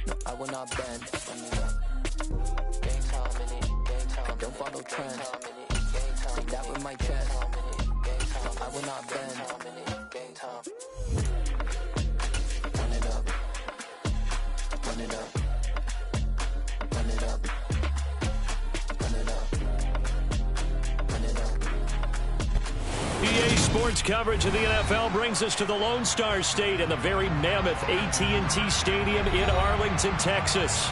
No, I will not bend. Game time in it. Game time. I don't follow trends. Say that with my chest. No, I will not bend. Game time. Run it up. Run it up. Run it up. Run it up. Run it up. EA Sports coverage of the NFL brings us to the Lone Star State and the very mammoth AT&T Stadium in Arlington, Texas.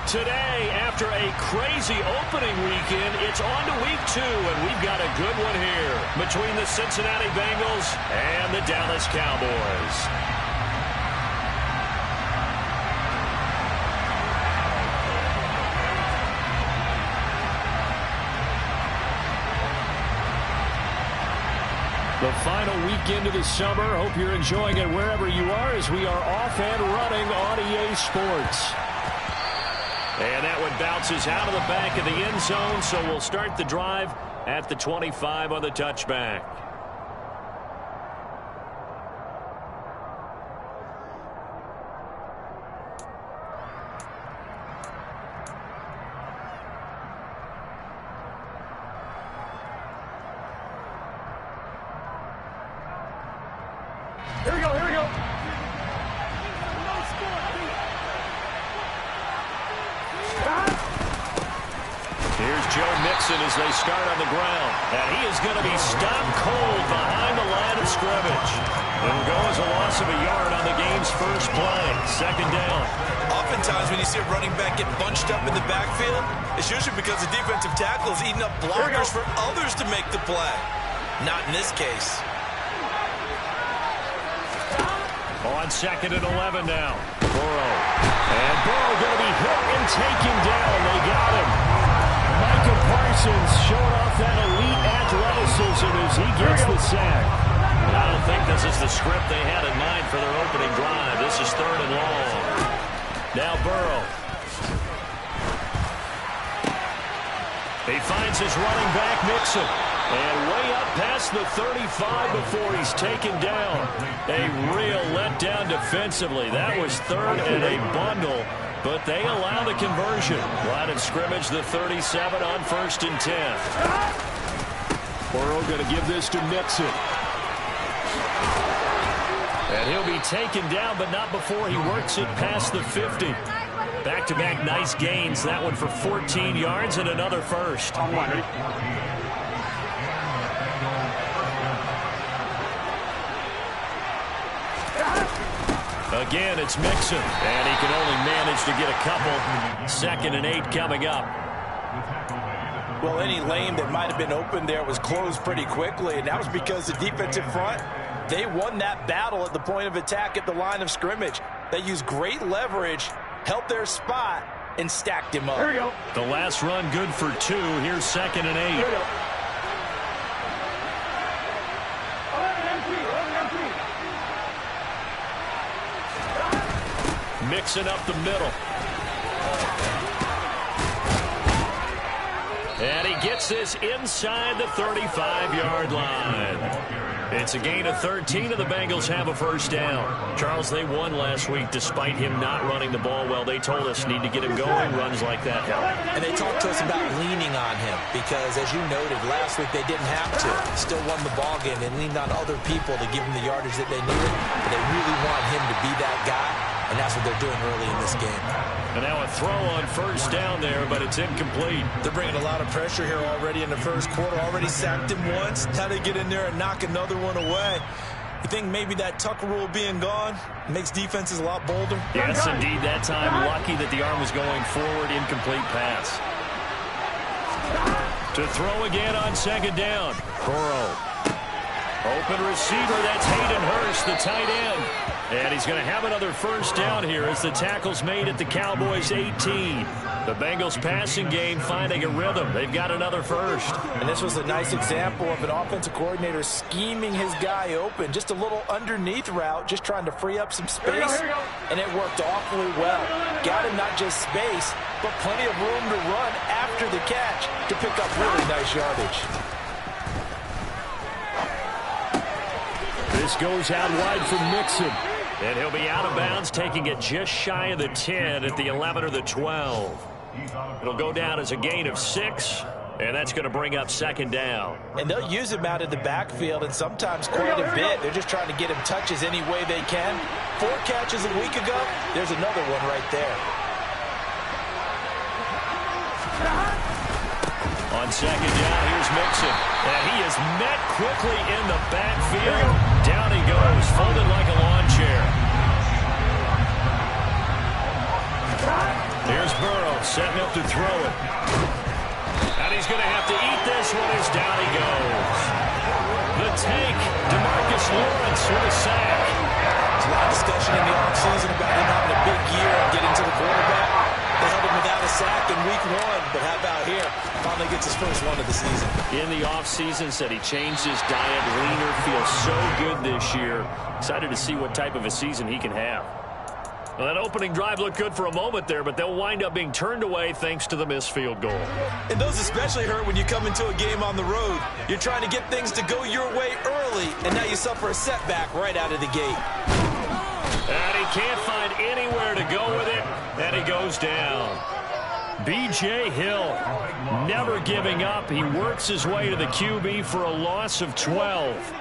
Today, after a crazy opening weekend, it's on to week 2, and we've got a good one here between the Cincinnati Bengals and the Dallas Cowboys. The final weekend of the summer. Hope you're enjoying it wherever you are as we are off and running on EA Sports. And that one bounces out of the back of the end zone, so we'll start the drive at the 25 on the touchback. Here we go, here we go. Here's Joe Mixon as they start on the ground. And he is going to be stopped cold behind the line of scrimmage. It'll go as a loss of a yard on the game's first play. Second down. Oftentimes when you see a running back get bunched up in the backfield, it's usually because the defensive tackle is eating up blockers for others to make the play. Not in this case. On 2nd and 11 now. Burrow. And Burrow going to be hit and taken down. They got him. Micah Parsons showing off that elite athleticism as he gets the sack. I don't think this is the script they had in mind for their opening drive. This is 3rd and long. Now Burrow. He finds his running back, Mixon. And way up past the 35 before he's taken down. A real letdown defensively. That was 3rd and a bundle, but they allow the conversion. Line of scrimmage, the 37 on 1st and 10. Burrow going to give this to Mixon. And he'll be taken down, but not before he works it past the 50. Back-to-back nice gains. That one for 14 yards and another first. Again, it's Mixon, and he can only manage to get a couple. 2nd and 8 coming up. Well, any lane that might have been open there was closed pretty quickly, and that was because the defensive front, they won that battle at the point of attack at the line of scrimmage. They used great leverage, held their spot, and stacked him up. Here we go. The last run good for 2. Here's 2nd and 8. Here we go. Mixing up the middle. And he gets this inside the 35-yard line. It's a gain of 13, and the Bengals have a first down. Charles, they won last week despite him not running the ball well. They told us need to get him going. Runs like that help. And they talked to us about leaning on him because, as you noted, last week they didn't have to. Still won the ball game. They leaned on other people to give him the yardage that they needed. But they really want him to be that guy, and that's what they're doing early in this game. And now a throw on first down there, but it's incomplete. They're bringing a lot of pressure here already in the first quarter. Already sacked him once. Now they get in there and knock another one away. You think maybe that Tucker rule being gone makes defenses a lot bolder? Yes, indeed. That time, lucky that the arm was going forward. Incomplete pass. To throw again on 2nd down. Burrow. Open receiver. That's Hayden Hurst, the tight end. And he's going to have another first down here as the tackle's made at the Cowboys 18. The Bengals passing game finding a rhythm. They've got another first. And this was a nice example of an offensive coordinator scheming his guy open. Just a little underneath route, just trying to free up some space. And it worked awfully well. Got him not just space, but plenty of room to run after the catch to pick up really nice yardage. This goes out wide for Mixon. And he'll be out of bounds, taking it just shy of the 10 at the 11 or the 12. It'll go down as a gain of 6, and that's going to bring up second down. And they'll use him out of the backfield, and sometimes quite a bit. They're just trying to get him touches any way they can. 4 catches a week ago. There's another one right there. On second down, here's Mixon. And he is met quickly in the backfield. Down he goes, folded like a lawn chair. Here's Burrow, setting up to throw it. And he's going to have to eat this one as down he goes. The tank, DeMarcus Lawrence with a sack. There's a lot of discussion in the offseason about him having a big year and getting to the quarterback. They held him without a sack in week 1, but how about here? Finally gets his first one of the season. In the offseason, said he changed his diet, leaner, feels so good this year. Excited to see what type of a season he can have. Well, that opening drive looked good for a moment there, but they'll wind up being turned away thanks to the missed field goal. And those especially hurt when you come into a game on the road. You're trying to get things to go your way early, and now you suffer a setback right out of the gate. And he can't find anywhere to go with it, and he goes down. B.J. Hill, never giving up. He works his way to the QB for a loss of 12.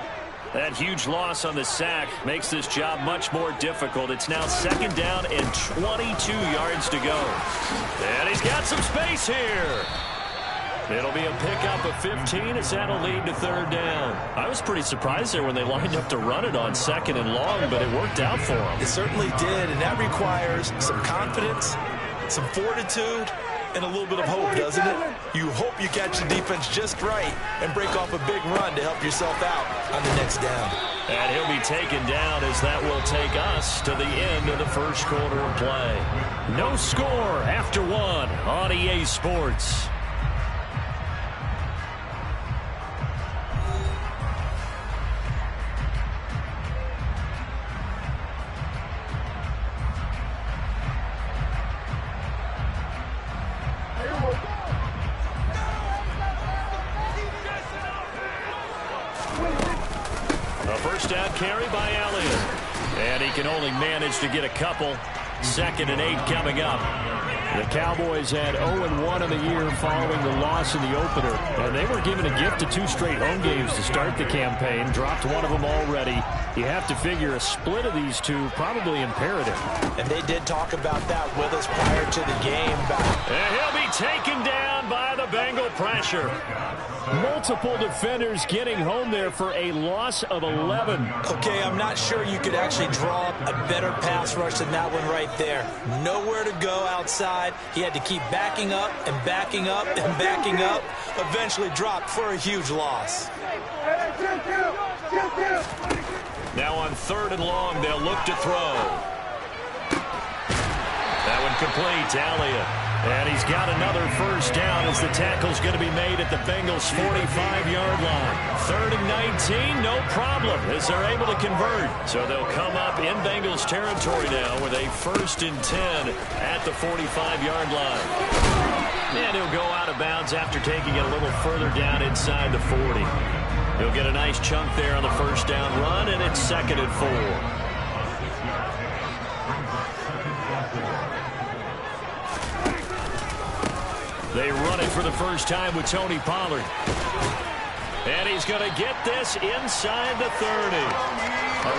That huge loss on the sack makes this job much more difficult. It's now second down and 22 yards to go. And he's got some space here. It'll be a pickup of 15 as that'll lead to third down. I was pretty surprised there when they lined up to run it on second and long, but it worked out for them. It certainly did, and that requires some confidence, some fortitude, and a little bit of hope, doesn't it? You hope you catch the defense just right and break off a big run to help yourself out on the next down. And he'll be taken down as that will take us to the end of the first quarter of play. No score after 1 on EA Sports. Carry by Elliott. And he can only manage to get a couple. 2nd and 8 coming up. The Cowboys had 0-1 in the year following the loss in the opener. And they were given a gift of 2 straight home games to start the campaign. Dropped one of them already. You have to figure a split of these two probably imperative. And they did talk about that with us prior to the game. And he'll be taken down by the Bengal pressure. Multiple defenders getting home there for a loss of 11. Okay, I'm not sure you could actually draw up a better pass rush than that one right there. Nowhere to go outside. He had to keep backing up and backing up and backing up. Eventually dropped for a huge loss. Now on 3rd and long, they'll look to throw. That one complete to Elliott. And he's got another first down as the tackle's going to be made at the Bengals' 45-yard line. 3rd and 19, no problem, as they're able to convert. So they'll come up in Bengals territory now with a 1st and 10 at the 45-yard line. And he'll go out of bounds after taking it a little further down inside the 40. He'll get a nice chunk there on the first down run, and it's 2nd and 4. They run it for the first time with Tony Pollard. And he's going to get this inside the 30.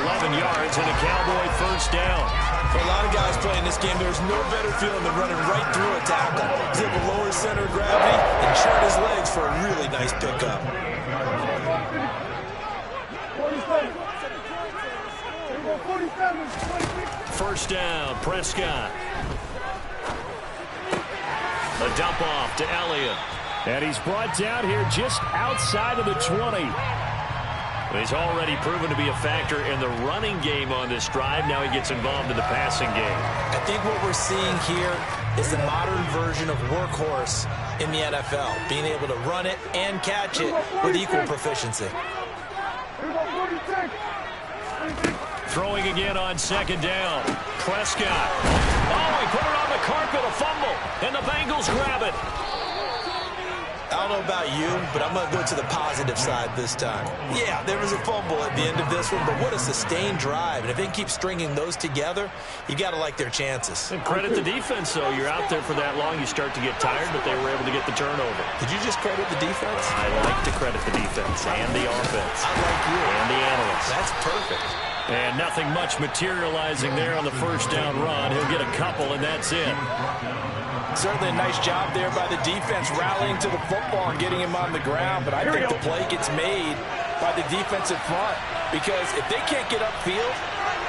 11 yards and a Cowboy first down. For a lot of guys playing this game, there's no better feeling than running right through a tackle. He's able to lower his center of gravity and churn his legs for a really nice pickup. First down, Prescott. A dump off to Elliott. And he's brought down here just outside of the 20. He's already proven to be a factor in the running game on this drive. Now he gets involved in the passing game. I think what we're seeing here is the modern version of workhorse in the NFL. Being able to run it and catch it with equal proficiency. Throwing again on 2nd down. Prescott. Oh, he put it on the carpet, a fumble. And the Bengals grab it. I don't know about you, but I'm going to go to the positive side this time. Yeah, there was a fumble at the end of this one, but what a sustained drive. And if they can keep stringing those together, you got to like their chances. And credit the defense, though. You're out there for that long, you start to get tired, but they were able to get the turnover. Did you just credit the defense? I like to credit the defense and the offense. I like you. And the analysts. That's perfect. And nothing much materializing there on the first down run. He'll get a couple, and that's it. Certainly a nice job there by the defense rallying to the football and getting him on the ground. But I think the play gets made by the defensive front because if they can't get upfield,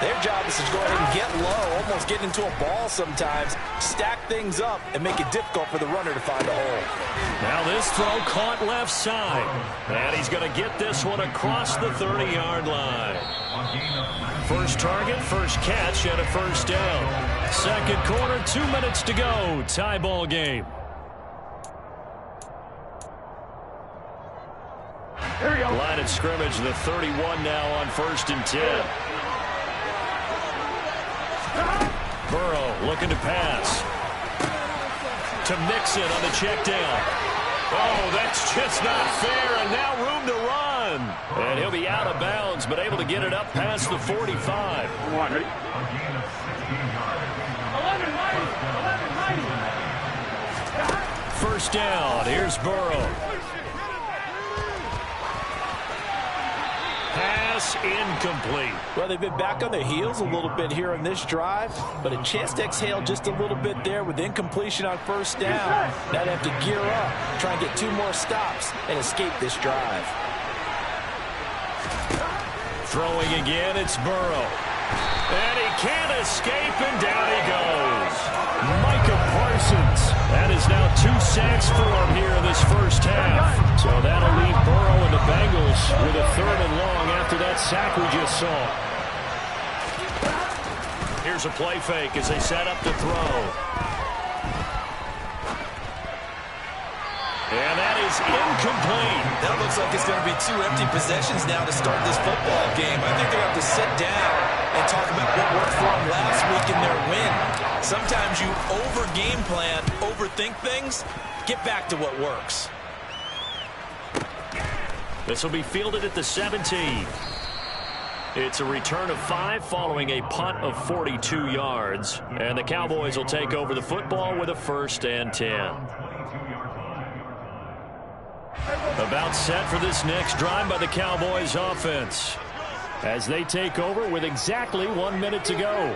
their job is to go ahead and get low, almost get into a ball sometimes, stack things up, and make it difficult for the runner to find a hole. Now this throw caught left side. And he's going to get this one across the 30-yard line. First target, first catch, and a first down. Second quarter, 2 minutes to go. Tie ball game. Line of scrimmage, the 31 now on 1st and 10. Burrow looking to pass. To Mixon on the check down. Oh, that's just not fair, and now room to run. And he'll be out of bounds, but able to get it up past the 45. First down, here's Burrow. Pass incomplete. Well, they've been back on their heels a little bit here on this drive, but a chance to exhale just a little bit there with incompletion on first down. Now they have to gear up, try and get 2 more stops and escape this drive. Throwing again, it's Burrow. And he can't escape, and down he goes. Micah Parsons. That is now 2 sacks for him here in this first half. So that'll leave Burrow and the Bengals with a 3rd and long after that sack we just saw. Here's a play fake as they set up to throw. And that is incomplete. That looks like it's going to be 2 empty possessions now to start this football game. I think they're going to have to sit down and talk about what worked for them last week in their win. Sometimes you over-game plan, overthink things. Get back to what works. This will be fielded at the 17. It's a return of 5 following a punt of 42 yards. And the Cowboys will take over the football with a 1st and 10. About set for this next drive by the Cowboys offense as they take over with exactly 1 minute to go.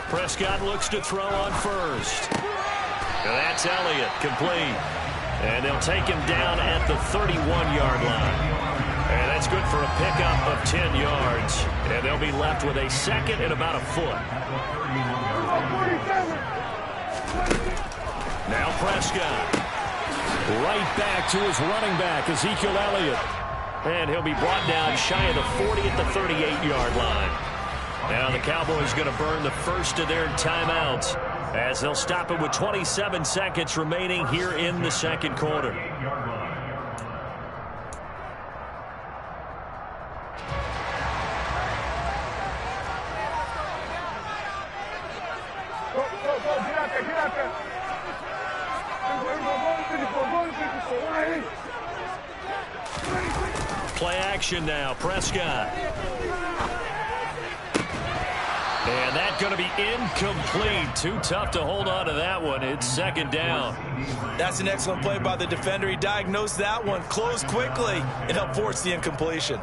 Prescott looks to throw on first. And that's Elliott, complete. And they'll take him down at the 31-yard line. And that's good for a pickup of 10 yards. And they'll be left with a 2nd and about a foot. Now Prescott. Right back to his running back, Ezekiel Elliott. And he'll be brought down shy of the 40 at the 38-yard line. Now the Cowboys going to burn the first of their timeouts as they'll stop it with 27 seconds remaining here in the second quarter. Play action now, Prescott. And that's going to be incomplete. Too tough to hold on to that one. It's 2nd down. That's an excellent play by the defender. He diagnosed that one, closed quickly, and helped force the incompletion.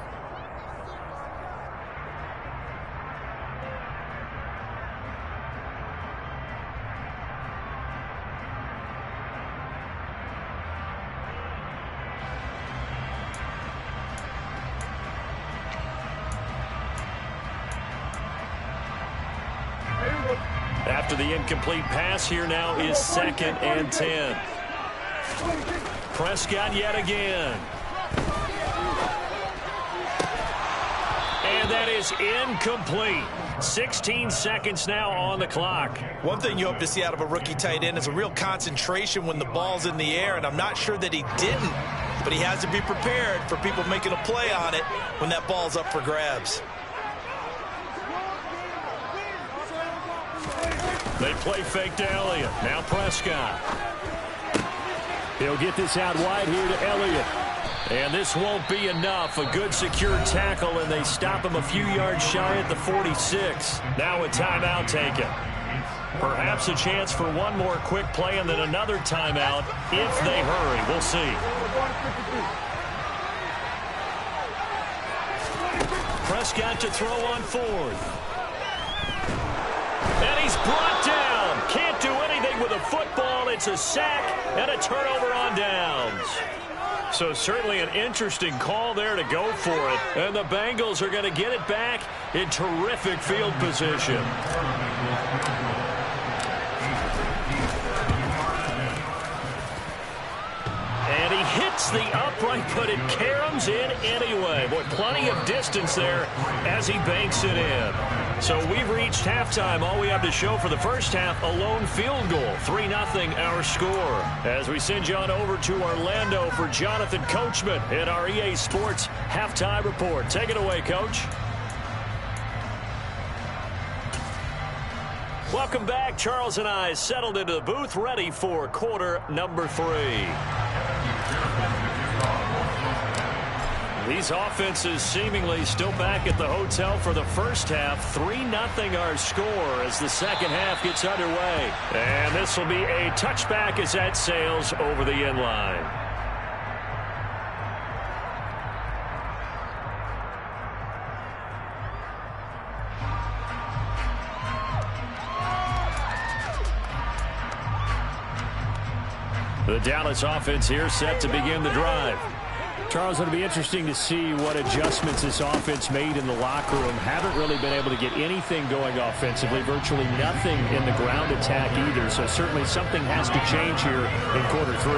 After the incomplete pass, here now is 2nd and 10. Prescott yet again. And that is incomplete. 16 seconds now on the clock. One thing you hope to see out of a rookie tight end is a real concentration when the ball's in the air, and I'm not sure that he didn't, but he has to be prepared for people making a play on it when that ball's up for grabs. They play fake to Elliott. Now Prescott. He'll get this out wide here to Elliott. And this won't be enough. A good secure tackle, and they stop him a few yards shy at the 46. Now a timeout taken. Perhaps a chance for one more quick play and then another timeout if they hurry. We'll see. Prescott to throw on fourth. And he's brought down. Can't do anything with a football. It's a sack and a turnover on downs. So certainly an interesting call there to go for it. And the Bengals are going to get it back in terrific field position. And he hits the upright, but it caroms in anyway. Boy, plenty of distance there as he banks it in. So we've reached halftime. All we have to show for the first half, a lone field goal. 3-0 our score. As we send you on over to Orlando for Jonathan Coachman in our EA Sports Halftime Report. Take it away, Coach. Welcome back. Charles and I settled into the booth, ready for quarter number 3. These offenses seemingly still back at the hotel for the first half. 3-0 our score as the second half gets underway. And this will be a touchback as that sails over the end line. The Dallas offense here set to begin the drive. Charles, it'll be interesting to see what adjustments this offense made in the locker room. Haven't really been able to get anything going offensively. Virtually nothing in the ground attack either. So certainly something has to change here in quarter 3.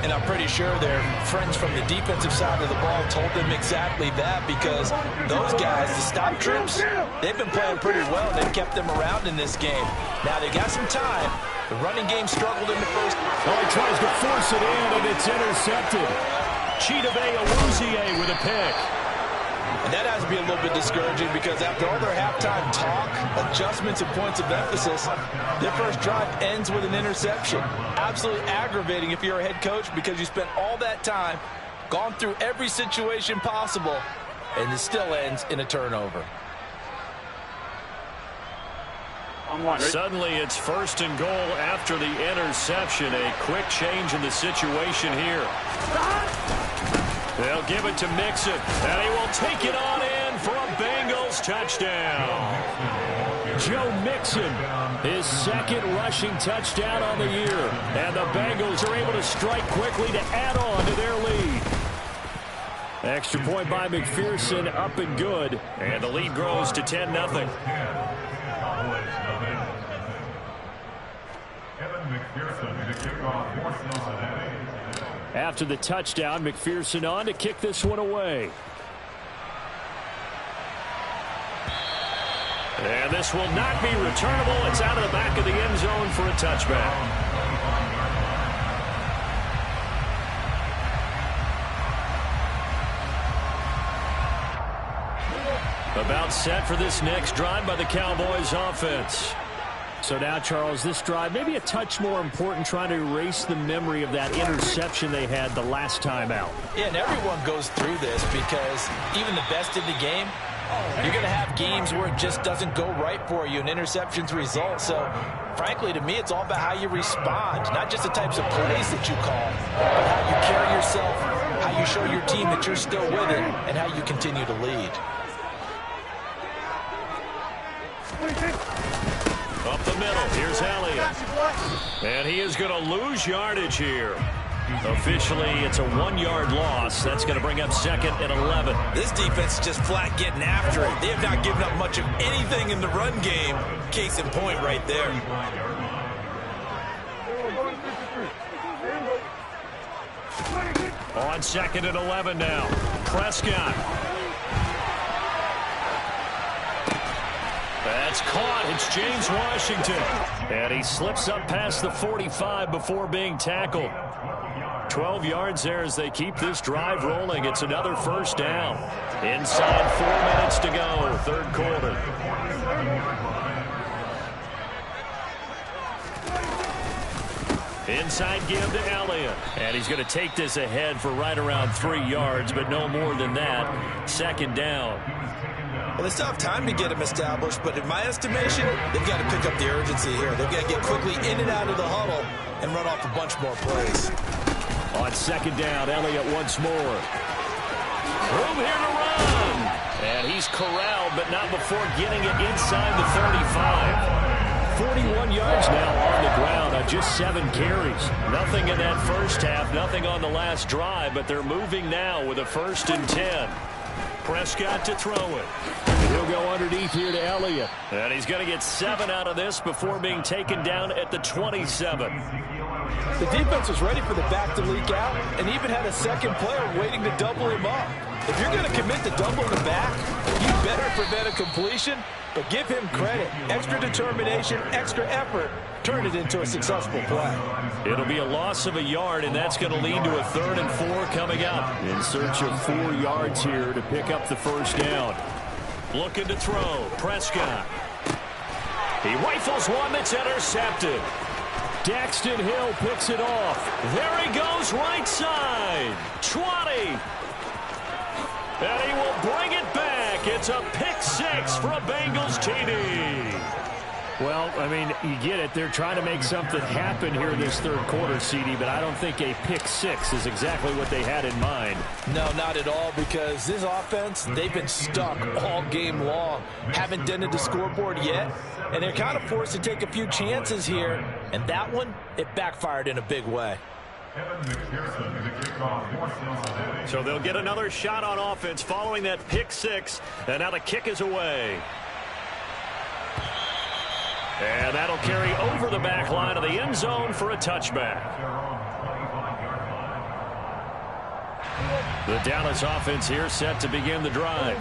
And I'm pretty sure their friends from the defensive side of the ball told them exactly that, because those guys, the stop troops, they've been playing pretty well. They've kept them around in this game. Now they got some time. The running game struggled in the first. Oh, he tries to force it in, and it's intercepted. Chidobe Awuzie with a pick. And that has to be a little bit discouraging, because after all their halftime talk, adjustments, and points of emphasis, their first drive ends with an interception. Absolutely aggravating if you're a head coach, because you spent all that time, gone through every situation possible, and it still ends in a turnover. Suddenly it's 1st and goal after the interception. A quick change in the situation here. They'll give it to Mixon, and he will take it on in for a Bengals touchdown. Joe Mixon, his second rushing touchdown on the year. And the Bengals are able to strike quickly to add on to their lead. Extra point by McPherson, up and good. And the lead grows to 10-0. After the touchdown, McPherson on to kick this one away. And this will not be returnable. It's out of the back of the end zone for a touchback. About set for this next drive by the Cowboys offense. So now, Charles, this drive maybe a touch more important, trying to erase the memory of that interception they had the last time out. Yeah, and everyone goes through this, because even the best in the game, you're going to have games where it just doesn't go right for you, and interceptions result. So, frankly, to me, it's all about how you respond, not just the types of plays that you call, but how you carry yourself, how you show your team that you're still with it, and how you continue to lead. Up the middle, here's Elliott. And he is going to lose yardage here. Officially, it's a 1-yard loss. That's going to bring up 2nd and 11. This defense is just flat getting after it. They have not given up much of anything in the run game. Case in point right there. On 2nd and 11 now. Prescott. That's caught. It's James Washington. And he slips up past the 45 before being tackled. 12 yards there as they keep this drive rolling. It's another first down. Inside 4 minutes to go, third quarter. Inside give to Elliott. And he's going to take this ahead for right around 3 yards, but no more than that. 2nd down. Well, they still have time to get him established, but in my estimation, they've got to pick up the urgency here. They've got to get quickly in and out of the huddle and run off a bunch more plays. On 2nd down, Elliott once more. Room here to run. And he's corralled, but not before getting it inside the 35. 41 yards now on the ground on just 7 carries. Nothing in that first half, nothing on the last drive, but they're moving now with a 1st and 10. Prescott to throw it. And he'll go underneath here to Elliott. And he's going to get 7 out of this before being taken down at the 27. The defense was ready for the back to leak out and even had a second player waiting to double him up. If you're going to commit to doubling the back, you better prevent a completion, but give him credit. Extra determination, extra effort. Turn it into a successful play. It'll be a loss of a yard, and that's going to lead to a 3rd and 4 coming up. In search of 4 yards here to pick up the 1st down. Looking to throw. Prescott. He rifles one that's intercepted. Daxton Hill picks it off. There he goes, right side. 20. And he will bring it back. It's a pick 6 for a Bengals TD. Well, I mean, you get it. They're trying to make something happen here in this 3rd quarter, CD, but I don't think a pick 6 is exactly what they had in mind. No, not at all, because this offense, they've been stuck all game long. Haven't dented the scoreboard yet, and they're kind of forced to take a few chances here, and that one, it backfired in a big way. So they'll get another shot on offense following that pick 6, and now the kick is away. And that'll carry over the back line of the end zone for a touchback. The Dallas offense here set to begin the drive.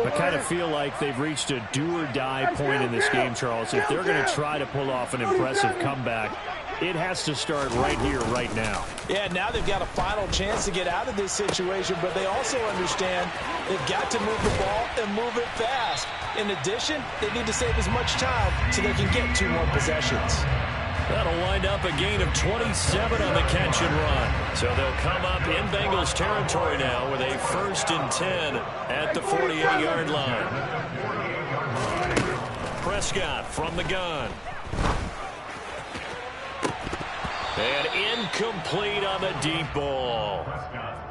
I kind of feel like they've reached a do-or-die point in this game, Charles. If they're going to try to pull off an impressive comeback, it has to start right here, right now. Yeah, now they've got a final chance to get out of this situation, but they also understand they've got to move the ball and move it fast. In addition, they need to save as much time so they can get 2 more possessions. That'll wind up a gain of 27 on the catch and run. So they'll come up in Bengals territory now with a 1st and 10 at the 48-yard line. Prescott from the gun. And incomplete on the deep ball.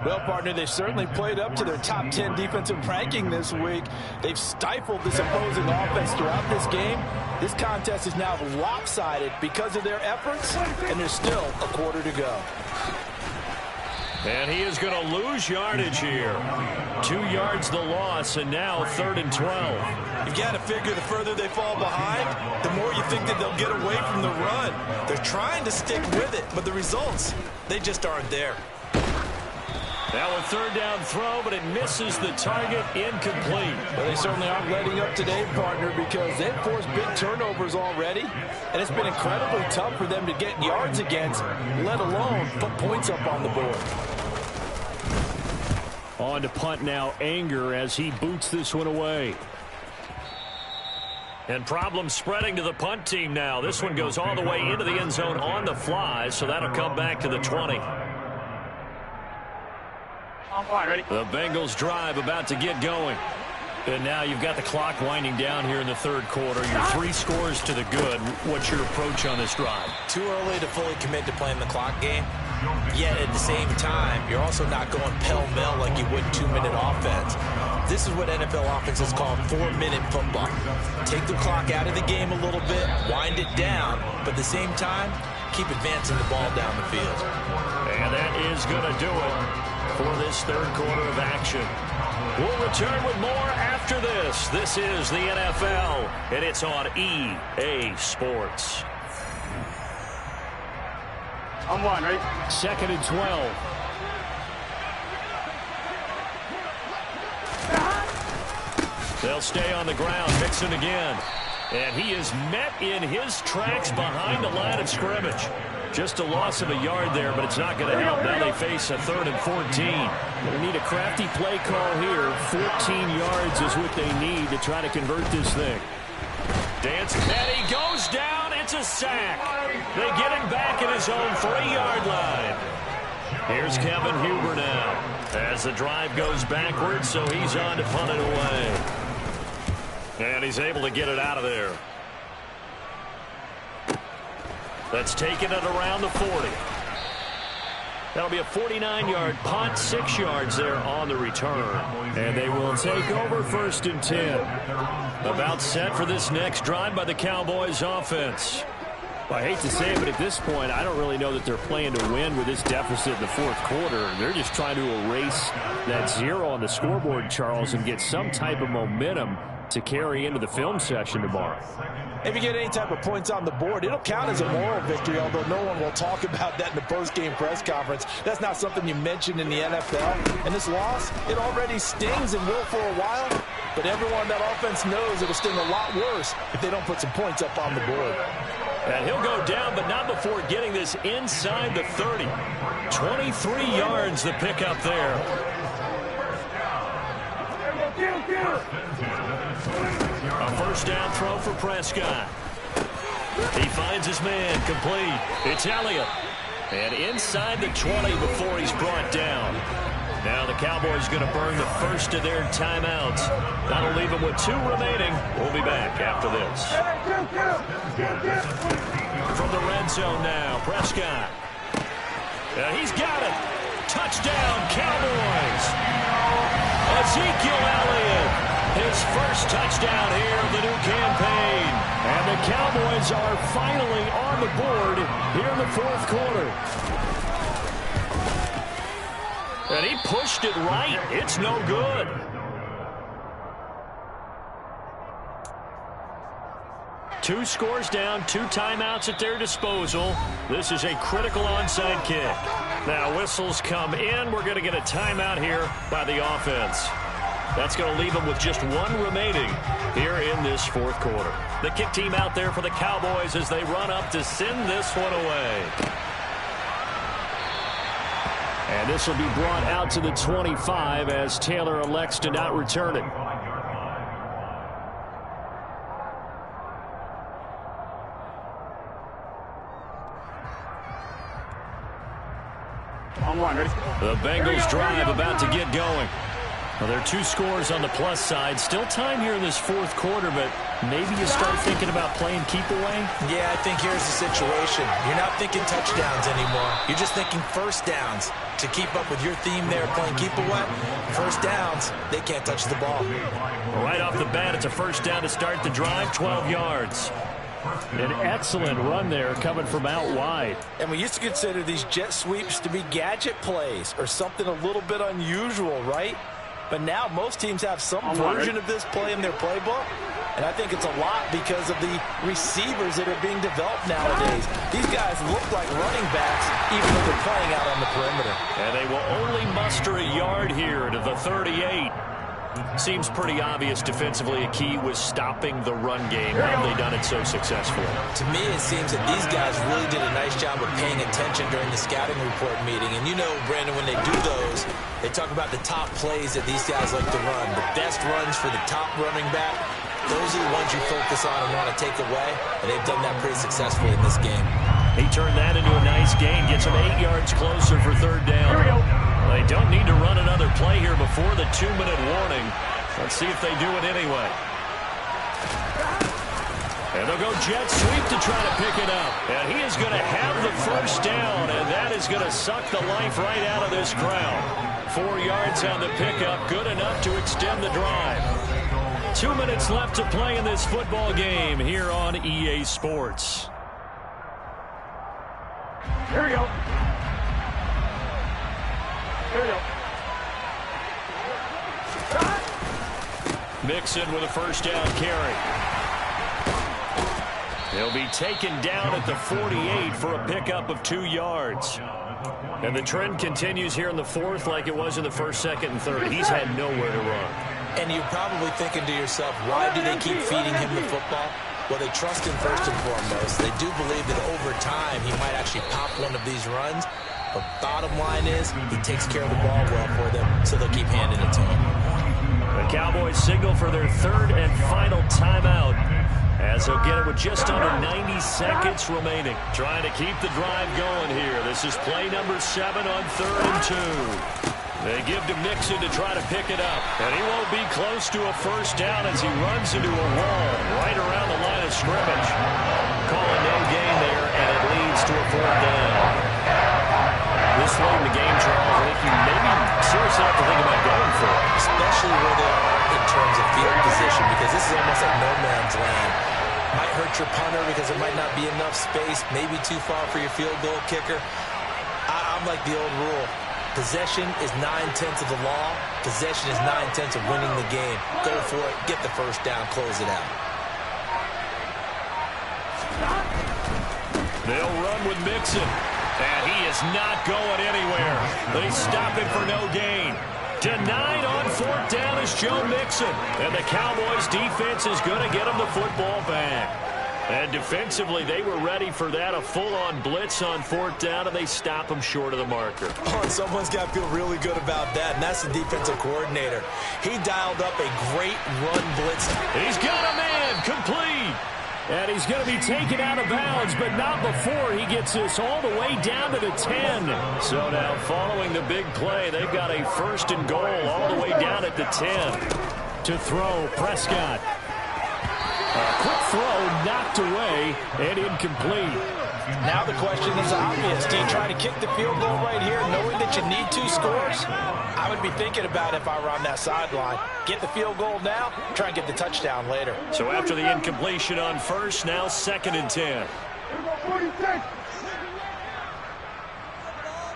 Well, partner, they've certainly played up to their top 10 defensive ranking this week. They've stifled this opposing offense throughout this game. This contest is now lopsided because of their efforts, and there's still a quarter to go. And he is going to lose yardage here. 2 yards the loss, and now 3rd and 12. You've got to figure the further they fall behind, the more you think that they'll get away from the run. They're trying to stick with it, but the results, they just aren't there. Now a 3rd down throw, but it misses the target, incomplete. Well, they certainly aren't letting up today, partner, because they've forced big turnovers already, and it's been incredibly tough for them to get yards against, let alone put points up on the board. On to punt now, Anger, as he boots this one away. And problems spreading to the punt team now. This one goes all the way into the end zone on the fly, so that'll come back to the 20. The Bengals drive about to get going. And now you've got the clock winding down here in the 3rd quarter. You're 3 scores to the good. What's your approach on this drive? Too early to fully commit to playing the clock game. Yet at the same time, you're also not going pell-mell like you would 2-minute offense. This is what NFL offenses call 4-minute football. Take the clock out of the game a little bit, wind it down, but at the same time, keep advancing the ball down the field. And that is going to do it for this 3rd quarter of action. We'll return with more after this. This is the NFL, and it's on EA Sports. On 1, right? 2nd and 12. They'll stay on the ground. Mixon again. And he is met in his tracks behind the line of scrimmage. Just a loss of a yard there, but it's not going to help. Now they face a 3rd and 14. They need a crafty play call here. 14 yards is what they need to try to convert this thing. Dancing, and he goes down. It's a sack. They get him back at his own 3-yard line. Here's Kevin Huber now as the drive goes backwards, so he's on to punt it away. And he's able to get it out of there. That's taking it around the 40. That'll be a 49-yard punt, 6 yards there on the return. And they will take over 1st and 10. About set for this next drive by the Cowboys offense. Well, I hate to say it, but at this point, I don't really know that they're playing to win with this deficit in the 4th quarter. They're just trying to erase that 0 on the scoreboard, Charles, and get some type of momentum to carry into the film session tomorrow. If you get any type of points on the board, it'll count as a moral victory, although no one will talk about that in the post-game press conference. That's not something you mentioned in the NFL. And this loss, it already stings and will for a while, but everyone on that offense knows it'll sting a lot worse if they don't put some points up on the board. And he'll go down, but not before getting this inside the 30. 23 yards the pickup there. A 1st down throw for Prescott. He finds his man, complete. It's Elliott. And inside the 20 before he's brought down. Now the Cowboys going to burn the first of their timeouts. That'll leave them with 2 remaining. We'll be back after this. From the red zone now, Prescott. He's got it. Touchdown, Cowboys. Ezekiel Elliott, his first touchdown here of the new campaign. And the Cowboys are finally on the board here in the 4th quarter. And he pushed it right. It's no good. Two scores down, 2 timeouts at their disposal. This is a critical onside kick. Now whistles come in. We're going to get a timeout here by the offense. That's going to leave them with just 1 remaining here in this 4th quarter. The kick team out there for the Cowboys as they run up to send this one away. And this will be brought out to the 25 as Taylor elects to not return it. The Bengals drive about to get going. Well, there are 2 scores on the plus side. Still time here in this 4th quarter, but maybe you start thinking about playing keep away? Yeah, I think here's the situation. You're not thinking touchdowns anymore. You're just thinking 1st downs. To keep up with your theme there, playing keep away, 1st downs, they can't touch the ball. Right off the bat, it's a 1st down to start the drive, 12 yards. An excellent run there coming from out wide. And we used to consider these jet sweeps to be gadget plays or something a little bit unusual, right? But now most teams have some version of this play in their playbook. And I think it's a lot because of the receivers that are being developed nowadays. These guys look like running backs even though they're playing out on the perimeter. And they will only muster a yard here to the 38. Seems pretty obvious defensively a key was stopping the run game. How have they done it so successfully? To me, it seems that these guys really did a nice job of paying attention during the scouting report meeting. And you know, Brandon, when they do those, they talk about the top plays that these guys like to run. The best runs for the top running back, those are the ones you focus on and want to take away. And they've done that pretty successfully in this game. He turned that into a nice gain, gets him 8 yards closer for 3rd down. They don't need to run another play here before the 2-minute warning. Let's see if they do it anyway. And they'll go jet sweep to try to pick it up. And he is going to have the 1st down, and that is going to suck the life right out of this crowd. 4 yards on the pickup, good enough to extend the drive. 2 minutes left to play in this football game here on EA Sports. Here we go. Here we go. Mixon with a 1st down carry. He'll be taken down at the 48 for a pickup of 2 yards. And the trend continues here in the 4th like it was in the 1st, 2nd, and 3rd. He's had nowhere to run. And you're probably thinking to yourself, why do they keep feeding him the football? Well, they trust him first and foremost. They do believe that over time he might actually pop one of these runs. But bottom line is he takes care of the ball well for them, so they'll keep handing it to him. The Cowboys signal for their 3rd and final timeout as they'll get it with just under 90 seconds remaining. Trying to keep the drive going here. This is play number 7 on 3rd and 2. They give to Mixon to try to pick it up. And he won't be close to a first down as he runs into a wall right around the line of scrimmage. Calling no gain there, and it leads to a 4th down. This late in the game, Charles, I think you maybe seriously have to think about going for it. Especially where they are in terms of field position, because this is almost like no man's land. Might hurt your punter because there might not be enough space, maybe too far for your field goal kicker. I'm like the old rule. Possession is 9/10 of the law. Possession is 9/10 of winning the game. Go for it. Get the first down. Close it out. They'll run with Mixon. And he is not going anywhere. They stop him for no gain. Denied on 4th down is Joe Mixon. And the Cowboys defense is going to get him the football back. And defensively, they were ready for that, a full-on blitz on 4th down, and they stop him short of the marker. Oh, and someone's got to feel really good about that, and that's the defensive coordinator. He dialed up a great run blitz. He's got a man, complete. And he's going to be taken out of bounds, but not before he gets this all the way down to the 10. So now, following the big play, they've got a 1st and goal all the way down at the 10. To throw, Prescott. A quick throw knocked away and incomplete. Now the question is obvious. Do you try to kick the field goal right here knowing that you need 2 scores? I would be thinking about it if I were on that sideline. Get the field goal now, try and get the touchdown later. So after the incompletion on 1st, now 2nd and 10.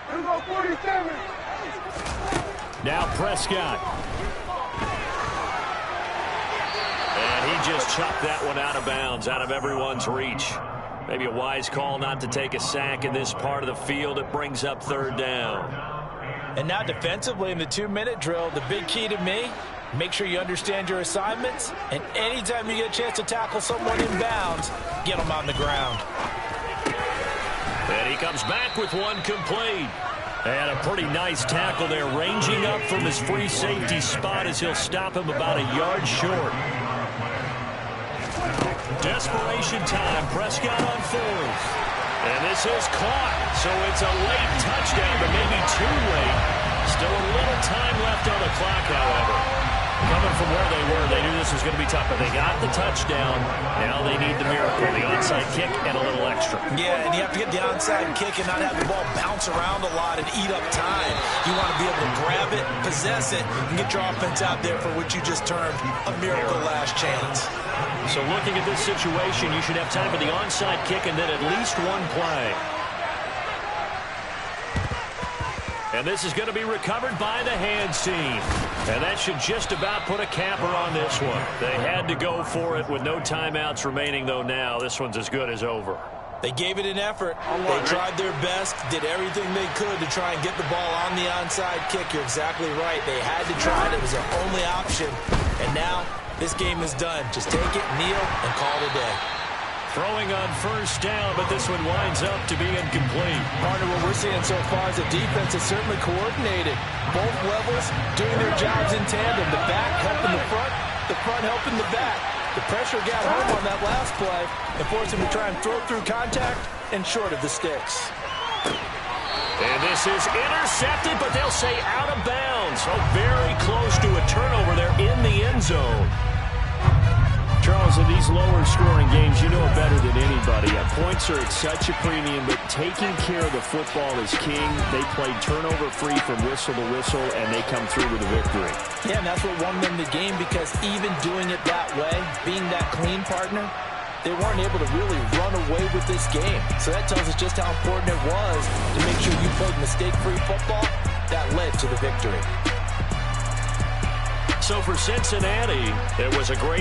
Here's 47. Now Prescott. And he just chopped that one out of bounds, out of everyone's reach. Maybe a wise call not to take a sack in this part of the field. It brings up 3rd down. And now defensively in the 2-minute drill, the big key to me, make sure you understand your assignments. And anytime you get a chance to tackle someone in bounds, get them on the ground. And he comes back with one complete. And a pretty nice tackle there, ranging up from his free safety spot as he'll stop him about a yard short. Desperation time. Prescott on 4th. And this is caught. So it's a late touchdown, but maybe too late. Still a little time left on the clock, however. Coming from where they were, they knew this was going to be tough, but they got the touchdown. Now they need the miracle, the onside kick and a little extra. Yeah, and you have to get the onside kick and not have the ball bounce around a lot and eat up time. You want to be able to grab it, possess it, and get your offense out there for what you just termed a miracle last chance. So looking at this situation, you should have time for the onside kick and then at least one play. And this is going to be recovered by the hands team. And that should just about put a capper on this one. They had to go for it with no timeouts remaining, though now. This one's as good as over. They gave it an effort. They tried their best, did everything they could to try and get the ball on the onside kick. You're exactly right. They had to try it. It was their only option. And now this game is done. Just take it, kneel, and call it a day. Throwing on 1st down, but this one winds up to be incomplete. Partner, what we're seeing so far is the defense is certainly coordinated. Both levels doing their jobs in tandem. The back helping the front helping the back. The pressure got home on that last play and forced him to try and throw through contact and short of the sticks. And this is intercepted, but they'll say out of bounds. So very close to a turnover there in the end zone. Charles, in these lower-scoring games, you know it better than anybody. Points are at such a premium, but taking care of the football is king. They played turnover-free from whistle to whistle, and they come through with a victory. Yeah, and that's what won them the game, because even doing it that way, being that clean partner, they weren't able to really run away with this game. So that tells us just how important it was to make sure you played mistake-free football. That led to the victory. So for Cincinnati, it was a great